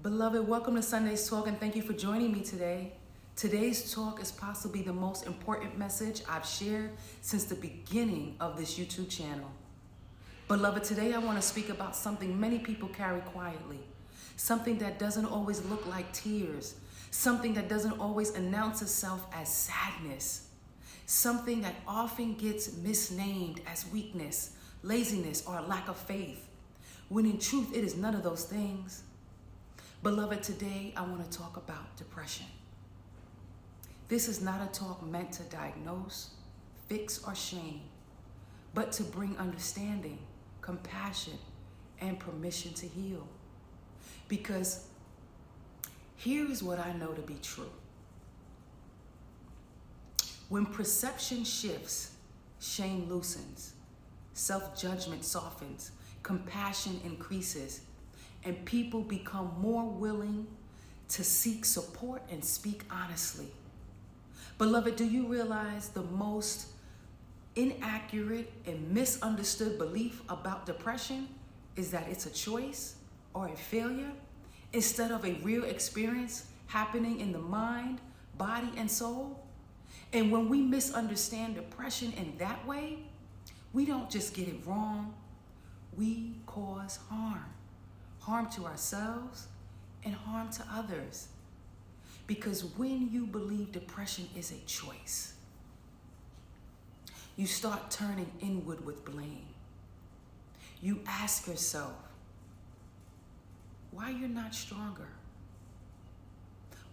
Beloved, welcome to Sunday's Talk and thank you for joining me today. Today's talk is possibly the most important message I've shared since the beginning of this YouTube channel. Beloved, today I want to speak about something many people carry quietly, something that doesn't always look like tears, something that doesn't always announce itself as sadness, something that often gets misnamed as weakness, laziness, or a lack of faith, when in truth it is none of those things. Beloved, today I want to talk about depression. This is not a talk meant to diagnose, fix, or shame, but to bring understanding, compassion, and permission to heal. Because here is what I know to be true. When perception shifts, shame loosens, self-judgment softens, compassion increases, and people become more willing to seek support and speak honestly. Beloved, do you realize the most inaccurate and misunderstood belief about depression is that it's a choice or a failure instead of a real experience happening in the mind, body, and soul? And when we misunderstand depression in that way, we don't just get it wrong, we cause harm to ourselves and harm to others. Because when you believe depression is a choice, you start turning inward with blame. You ask yourself, why you're not stronger?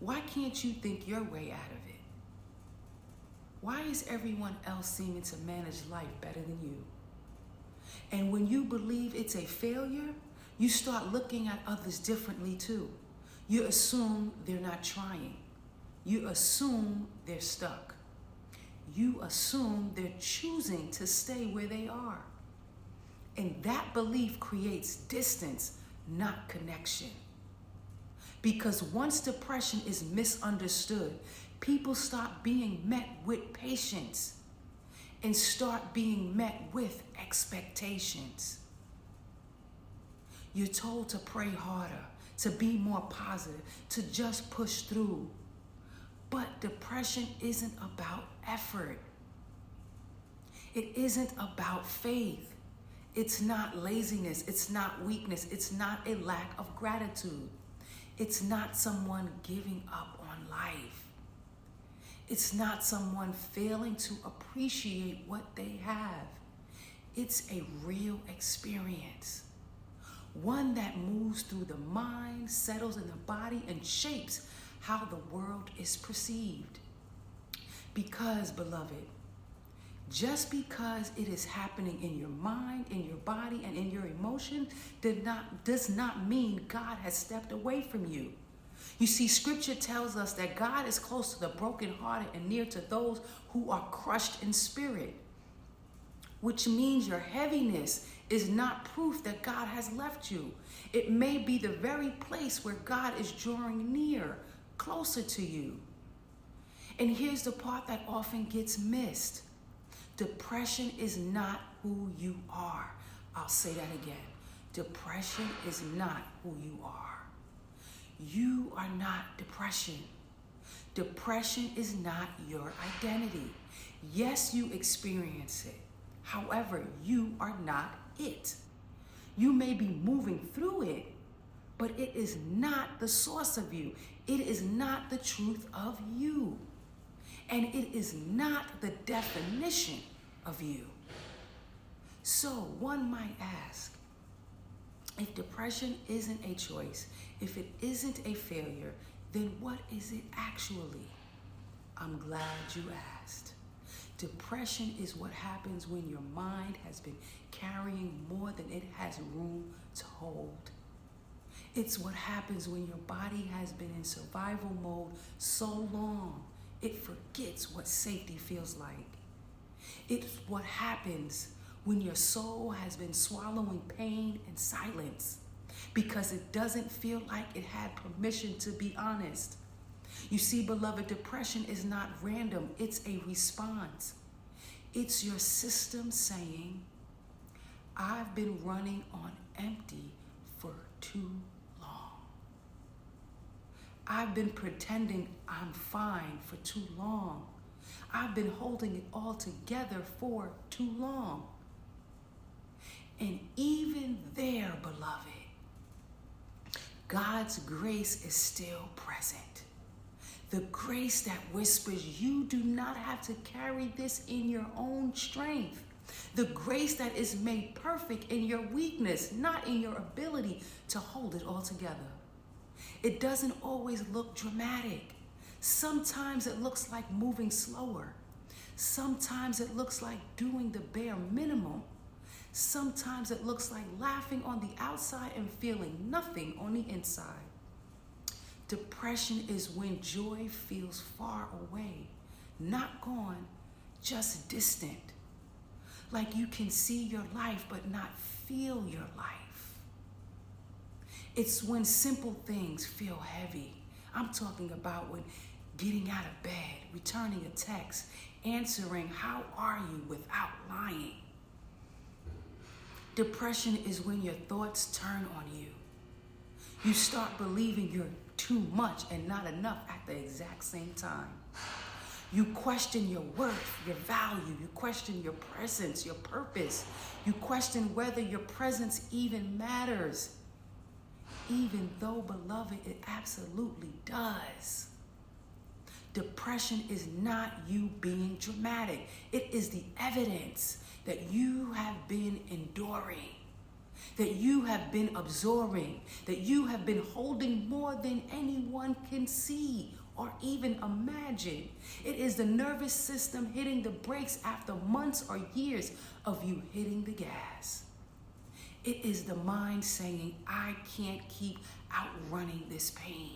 Why can't you think your way out of it? Why is everyone else seeming to manage life better than you? And when you believe it's a failure, you start looking at others differently too. You assume they're not trying. You assume they're stuck. You assume they're choosing to stay where they are. And that belief creates distance, not connection. Because once depression is misunderstood, people stop being met with patience and start being met with expectations. You're told to pray harder, to be more positive, to just push through. But depression isn't about effort. It isn't about faith. It's not laziness. It's not weakness. It's not a lack of gratitude. It's not someone giving up on life. It's not someone failing to appreciate what they have. It's a real experience. One that moves through the mind, settles in the body, and shapes how the world is perceived. Because, beloved, just because it is happening in your mind, in your body, and in your emotion does not mean God has stepped away from you. You see, Scripture tells us that God is close to the brokenhearted and near to those who are crushed in spirit, which means your heaviness is not proof that God has left you. It may be the very place where God is drawing near, closer to you. And here's the part that often gets missed. Depression is not who you are. I'll say that again. Depression is not who you are. You are not depression. Depression is not your identity. Yes, you experience it. However, you are not it. You may be moving through it, but it is not the source of you. It is not the truth of you. And it is not the definition of you. So one might ask, if depression isn't a choice, if it isn't a failure, then what is it actually? I'm glad you asked. Depression is what happens when your mind has been carrying more than it has room to hold. It's what happens when your body has been in survival mode so long, it forgets what safety feels like. It's what happens when your soul has been swallowing pain in silence because it doesn't feel like it had permission to be honest. You see, beloved, depression is not random. It's a response. It's your system saying, I've been running on empty for too long. I've been pretending I'm fine for too long. I've been holding it all together for too long. And even there, beloved, God's grace is still present. The grace that whispers, you do not have to carry this in your own strength. The grace that is made perfect in your weakness, not in your ability to hold it all together. It doesn't always look dramatic. Sometimes it looks like moving slower. Sometimes it looks like doing the bare minimum. Sometimes it looks like laughing on the outside and feeling nothing on the inside. Depression is when joy feels far away, not gone, just distant. Like you can see your life but not feel your life. It's when simple things feel heavy. I'm talking about when getting out of bed, returning a text, answering, "How are you?" without lying. Depression is when your thoughts turn on you. You start believing you're too much and not enough at the exact same time. You question your worth, your value. You question your presence, your purpose. You question whether your presence even matters. Even though, beloved, it absolutely does. Depression is not you being dramatic. It is the evidence that you have been enduring, that you have been absorbing, that you have been holding more than anyone can see or even imagine. It is the nervous system hitting the brakes after months or years of you hitting the gas. It is the mind saying, I can't keep outrunning this pain.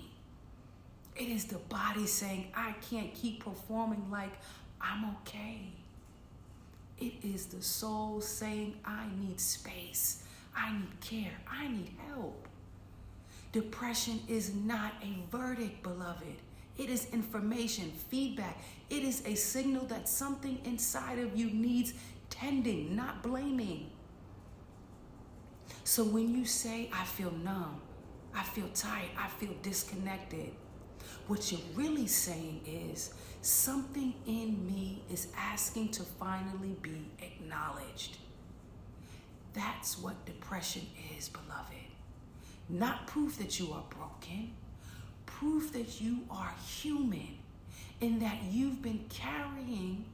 It is the body saying, I can't keep performing like I'm okay. It is the soul saying, I need space, I need care, I need help. Depression is not a verdict, beloved. It is information, feedback. It is a signal that something inside of you needs tending, not blaming. So when you say, I feel numb, I feel tired, I feel disconnected, what you're really saying is, something in me is asking to finally be acknowledged. That's what depression is, beloved. Not proof that you are broken, proof that you are human, and that you've been carrying,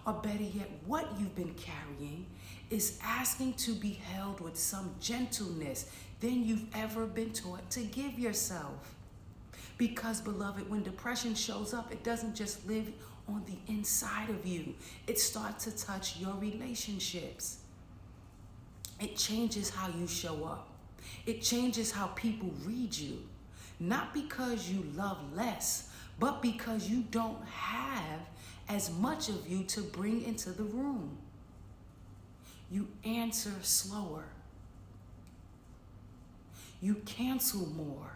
or better yet, what you've been carrying is asking to be held with some gentleness than you've ever been taught to give yourself. Because, beloved, when depression shows up, it doesn't just live on the inside of you. It starts to touch your relationships. It changes how you show up. It changes how people read you. Not because you love less, but because you don't have as much of you to bring into the room. You answer slower. You cancel more.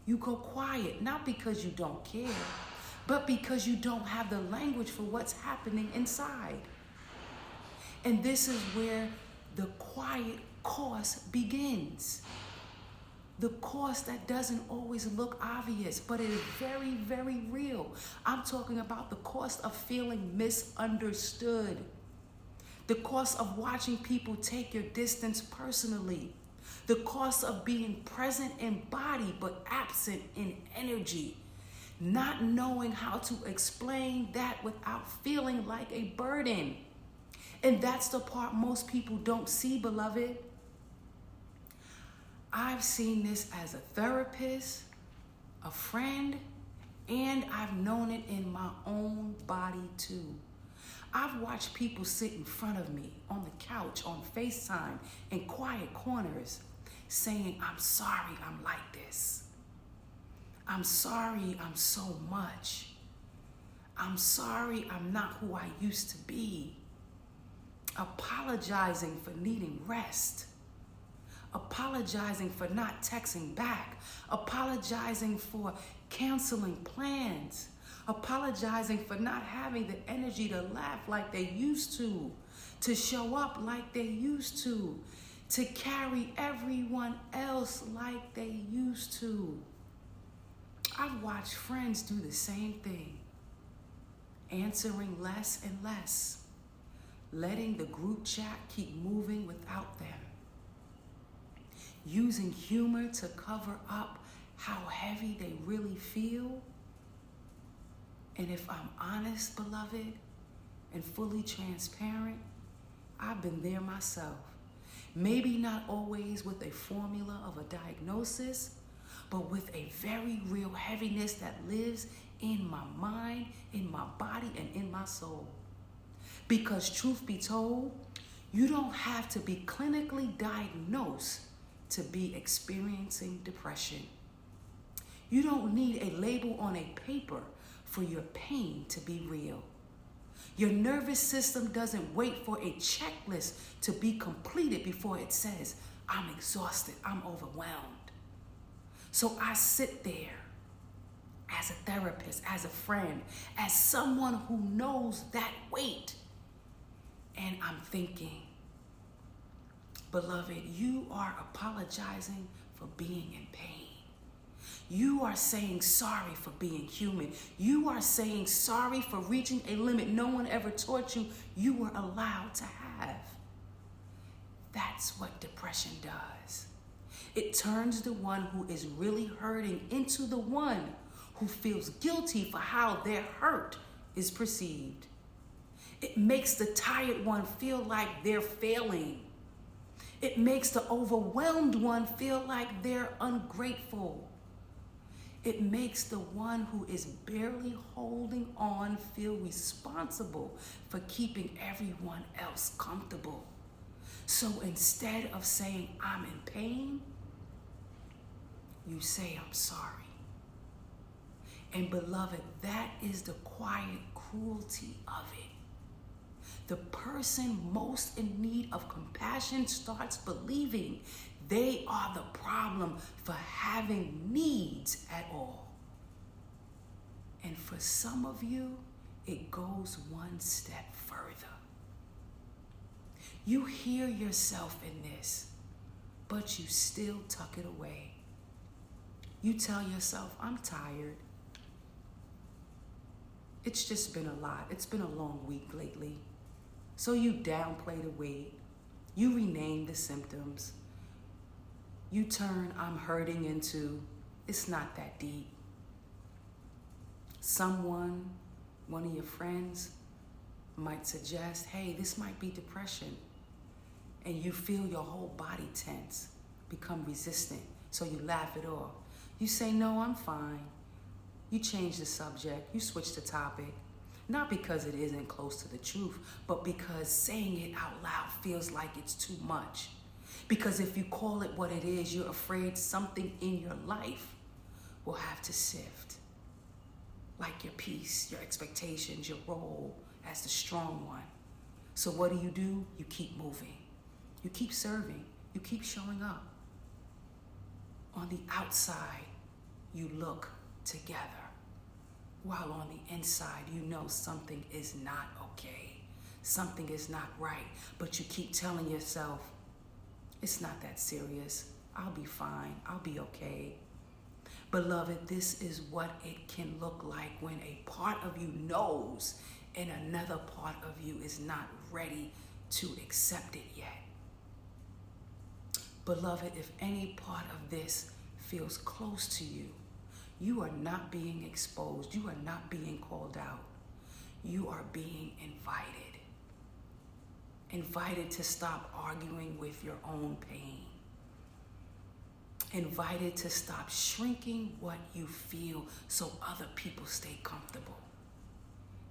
You go quiet, not because you don't care, but because you don't have the language for what's happening inside. And this is where the quiet cost begins. The cost that doesn't always look obvious, but it is very, very real. I'm talking about the cost of feeling misunderstood. The cost of watching people take your distance personally. The cost of being present in body but absent in energy. Not knowing how to explain that without feeling like a burden. And that's the part most people don't see, beloved. I've seen this as a therapist, a friend, and I've known it in my own body too. I've watched people sit in front of me on the couch, on FaceTime, in quiet corners, saying, I'm sorry I'm like this. I'm sorry I'm so much. I'm sorry I'm not who I used to be. Apologizing for needing rest. Apologizing for not texting back. Apologizing for canceling plans. Apologizing for not having the energy to laugh like they used to show up like they used to carry everyone else like they used to. I've watched friends do the same thing, answering less and less, letting the group chat keep moving without them, using humor to cover up how heavy they really feel. And if I'm honest, beloved, and fully transparent, I've been there myself. Maybe not always with a formula of a diagnosis, but with a very real heaviness that lives in my mind, in my body, and in my soul. Because truth be told, you don't have to be clinically diagnosed to be experiencing depression. You don't need a label on a paper for your pain to be real. Your nervous system doesn't wait for a checklist to be completed before it says, I'm exhausted, I'm overwhelmed. So I sit there as a therapist, as a friend, as someone who knows that weight. And I'm thinking, beloved, you are apologizing for being in pain. You are saying sorry for being human. You are saying sorry for reaching a limit no one ever taught you you were allowed to have. That's what depression does. It turns the one who is really hurting into the one who feels guilty for how their hurt is perceived. It makes the tired one feel like they're failing. It makes the overwhelmed one feel like they're ungrateful. It makes the one who is barely holding on feel responsible for keeping everyone else comfortable. So instead of saying, I'm in pain, you say, I'm sorry. And beloved, that is the quiet cruelty of it. The person most in need of compassion starts believing they are the problem for having needs at all. And for some of you, it goes one step further. You hear yourself in this, but you still tuck it away. You tell yourself, I'm tired. It's just been a lot. It's been a long week lately. So you downplay the weight. You rename the symptoms. You turn I'm hurting into it's not that deep. Someone, one of your friends, might suggest, hey, this might be depression. And you feel your whole body tense, become resistant. So you laugh it off. You say, no, I'm fine. You change the subject. You switch the topic. Not because it isn't close to the truth, but because saying it out loud feels like it's too much. Because if you call it what it is, you're afraid something in your life will have to sift. Like your peace, your expectations, your role as the strong one. So what do? You keep moving. You keep serving. You keep showing up. On the outside, you look together. While on the inside, you know something is not okay. Something is not right. But you keep telling yourself, it's not that serious. I'll be fine. I'll be okay. Beloved, this is what it can look like when a part of you knows and another part of you is not ready to accept it yet. Beloved, if any part of this feels close to you, you are not being exposed. You are not being called out. You are being invited. Invited to stop arguing with your own pain. Invited to stop shrinking what you feel so other people stay comfortable.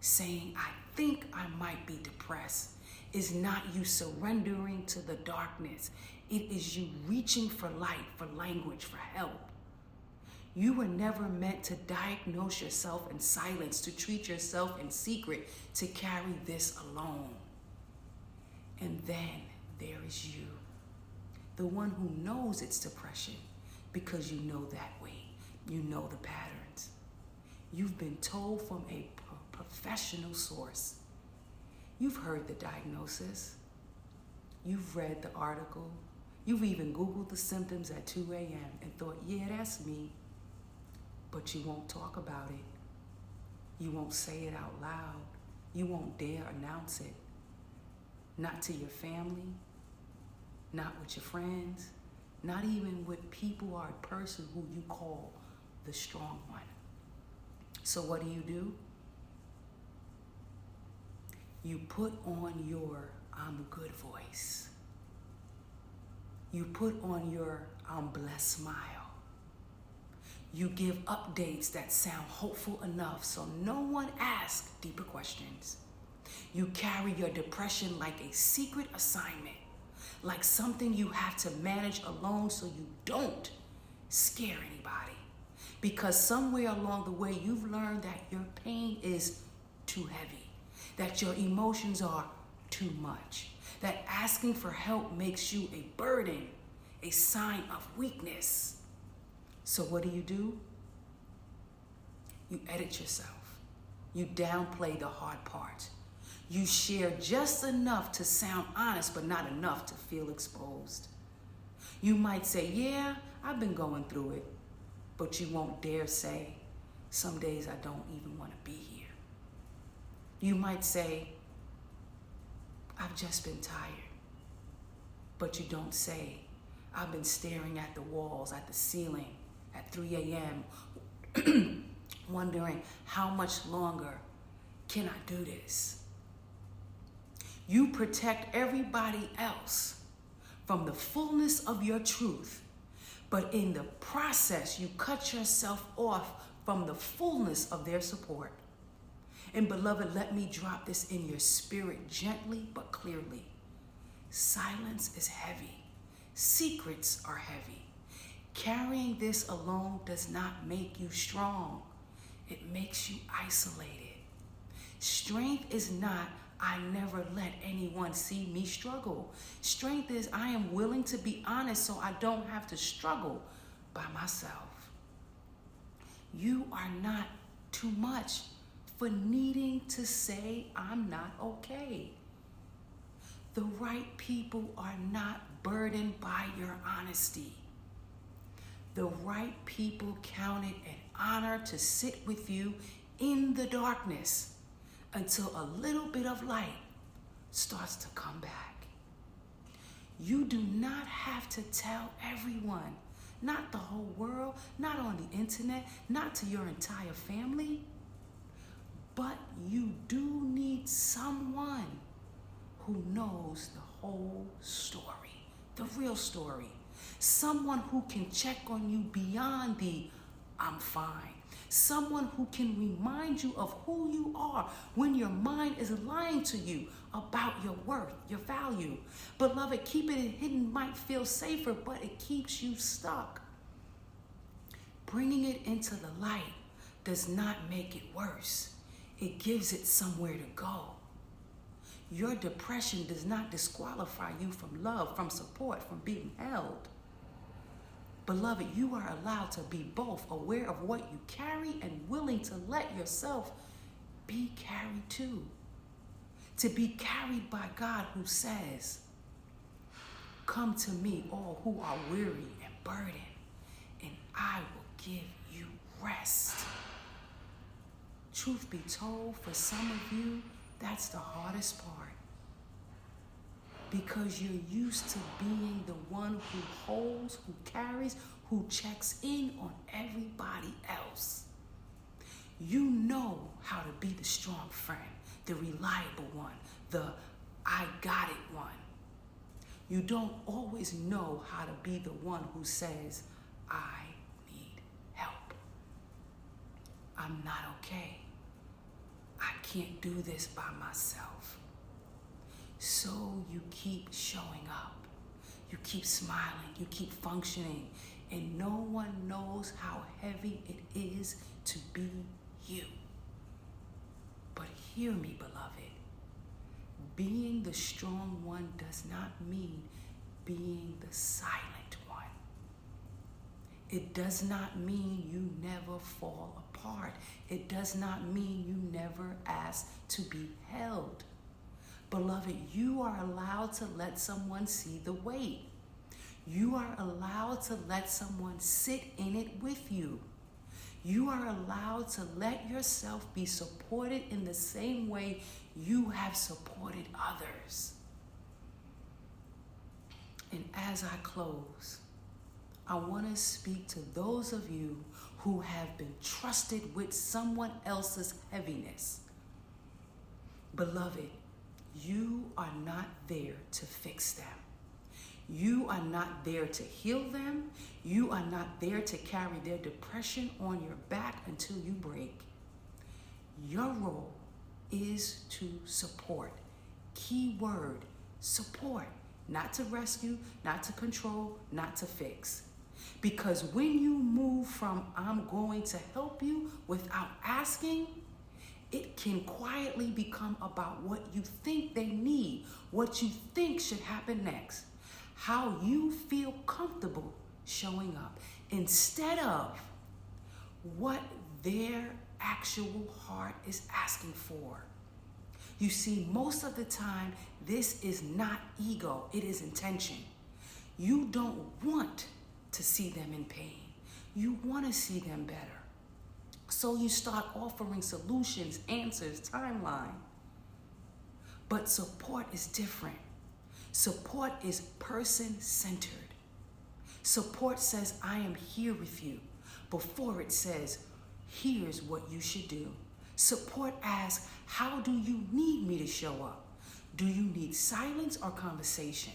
Saying, I think I might be depressed is not you surrendering to the darkness. It is you reaching for light, for language, for help. You were never meant to diagnose yourself in silence, to treat yourself in secret, to carry this alone. And then there is you, the one who knows it's depression because you know that way. You know the patterns. You've been told from a professional source. You've heard the diagnosis. You've read the article. You've even Googled the symptoms at 2 a.m. and thought, yeah, that's me. but you won't talk about it. You won't say it out loud. You won't dare announce it. Not to your family, not with your friends, not even with people or a person who you call the strong one. So what do? You put on your I'm good voice. You put on your I'm blessed smile. You give updates that sound hopeful enough so no one asks deeper questions. You carry your depression like a secret assignment, like something you have to manage alone so you don't scare anybody. Because somewhere along the way, you've learned that your pain is too heavy, that your emotions are too much, that asking for help makes you a burden, a sign of weakness. So what do? You edit yourself. You downplay the hard part. You share just enough to sound honest, but not enough to feel exposed. You might say, yeah, I've been going through it, but you won't dare say, some days I don't even want to be here. You might say, I've just been tired, but you don't say, I've been staring at the walls, at the ceiling at 3 a.m., wondering how much longer can I do this? You protect everybody else from the fullness of your truth, but in the process, you cut yourself off from the fullness of their support. And beloved, let me drop this in your spirit gently but clearly. Silence is heavy. Secrets are heavy. Carrying this alone does not make you strong. It makes you isolated. Strength is not, I never let anyone see me struggle. Strength is, I am willing to be honest so I don't have to struggle by myself. You are not too much for needing to say, I'm not okay. The right people are not burdened by your honesty. The right people count it an honor to sit with you in the darkness until a little bit of light starts to come back. You do not have to tell everyone, not the whole world, not on the internet, not to your entire family, but you do need someone who knows the whole story, the real story. Someone who can check on you beyond the I'm fine. Someone who can remind you of who you are when your mind is lying to you about your worth, your value. Beloved, keeping it hidden might feel safer, but it keeps you stuck. Bringing it into the light does not make it worse. It gives it somewhere to go. Your depression does not disqualify you from love, from support, from being held. Beloved, you are allowed to be both aware of what you carry and willing to let yourself be carried too. To be carried by God who says, come to me, all who are weary and burdened, and I will give you rest. Truth be told, for some of you, that's the hardest part. Because you're used to being the one who holds, who carries, who checks in on everybody else. You know how to be the strong friend, the reliable one, the I got it one. You don't always know how to be the one who says, I need help. I'm not okay. I can't do this by myself. So you keep showing up, you keep smiling, you keep functioning, and no one knows how heavy it is to be you. But hear me, beloved, being the strong one does not mean being the silent one. It does not mean you never fall apart. It does not mean you never ask to be held. Beloved, you are allowed to let someone see the weight. You are allowed to let someone sit in it with you. You are allowed to let yourself be supported in the same way you have supported others. And as I close, I want to speak to those of you who have been trusted with someone else's heaviness. Beloved, you are not there to fix them. You are not there to heal them. You are not there to carry their depression on your back until you break. Your role is to support. Key word, support. Not to rescue, not to control, not to fix. Because when you move from I'm going to help you without asking, it can quietly become about what you think they need, what you think should happen next, how you feel comfortable showing up, instead of what their actual heart is asking for. You see, most of the time, this is not ego, it is intention. You don't want to see them in pain. You want to see them better. So you start offering solutions, answers, timeline. But support is different. Support is person-centered. Support says, I am here with you, before it says, here's what you should do. Support asks, how do you need me to show up? Do you need silence or conversation?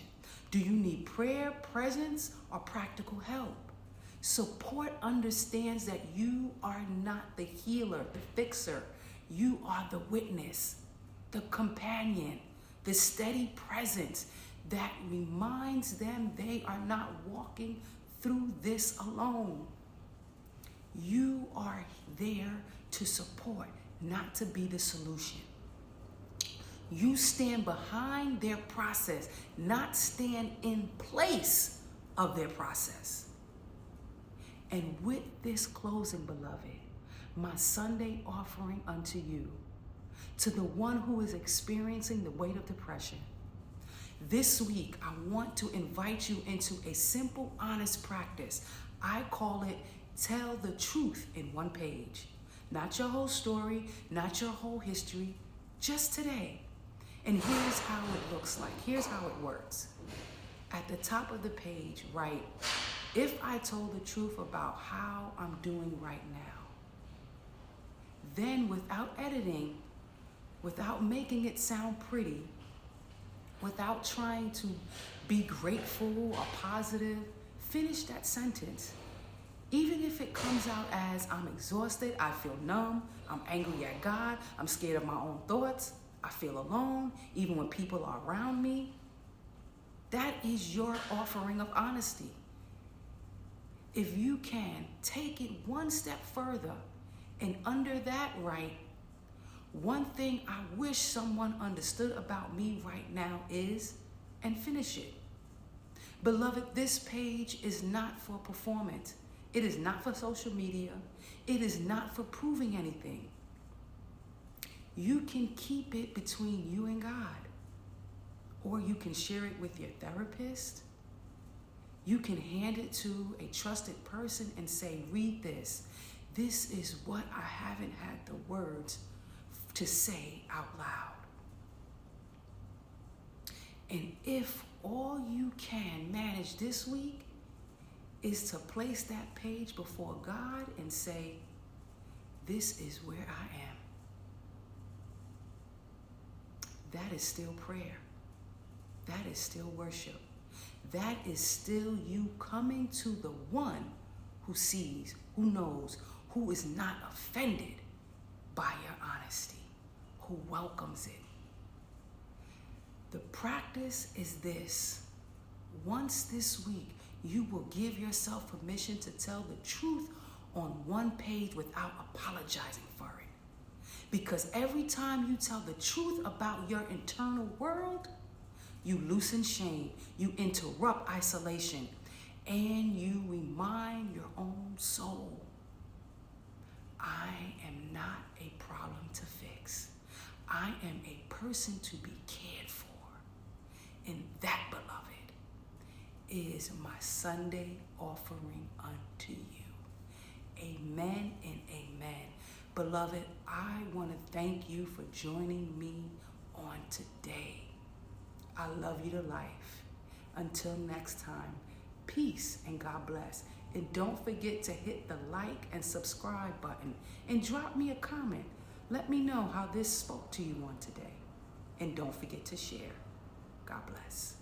Do you need prayer, presence, or practical help? Support understands that you are not the healer, the fixer. You are the witness, the companion, the steady presence that reminds them they are not walking through this alone. You are there to support, not to be the solution. You stand behind their process, not stand in place of their process. And with this closing, beloved, my Sunday offering unto you, to the one who is experiencing the weight of depression, this week I want to invite you into a simple, honest practice. I call it tell the truth in one page. Not your whole story, not your whole history, just today. And here's how it looks like. Here's how it works. At the top of the page, write, if I told the truth about how I'm doing right now. Then without editing, without making it sound pretty, without trying to be grateful or positive, finish that sentence. Even if it comes out as I'm exhausted, I feel numb, I'm angry at God, I'm scared of my own thoughts, I feel alone, even when people are around me. That is your offering of honesty. If you can, take it one step further, and under that write, one thing I wish someone understood about me right now is, and finish it. Beloved, this page is not for performance. It is not for social media. It is not for proving anything. You can keep it between you and God, or you can share it with your therapist. You can hand it to a trusted person and say, read this. This is what I haven't had the words to say out loud. And if all you can manage this week is to place that page before God and say, this is where I am. That is still prayer. That is still worship. That is still you coming to the one who sees, who knows, who is not offended by your honesty, who welcomes it. The practice is this. Once this week, you will give yourself permission to tell the truth on one page without apologizing for it. Because every time you tell the truth about your internal world, you loosen shame, you interrupt isolation, and you remind your own soul, I am not a problem to fix. I am a person to be cared for. And that, beloved, is my Sunday offering unto you. Amen and Beloved, I want to thank you for joining me on today. I love you to life. Until next time, peace and God bless. And don't forget to hit the like and subscribe button and drop me a comment. Let me know how this spoke to you on today. And don't forget to share. God bless.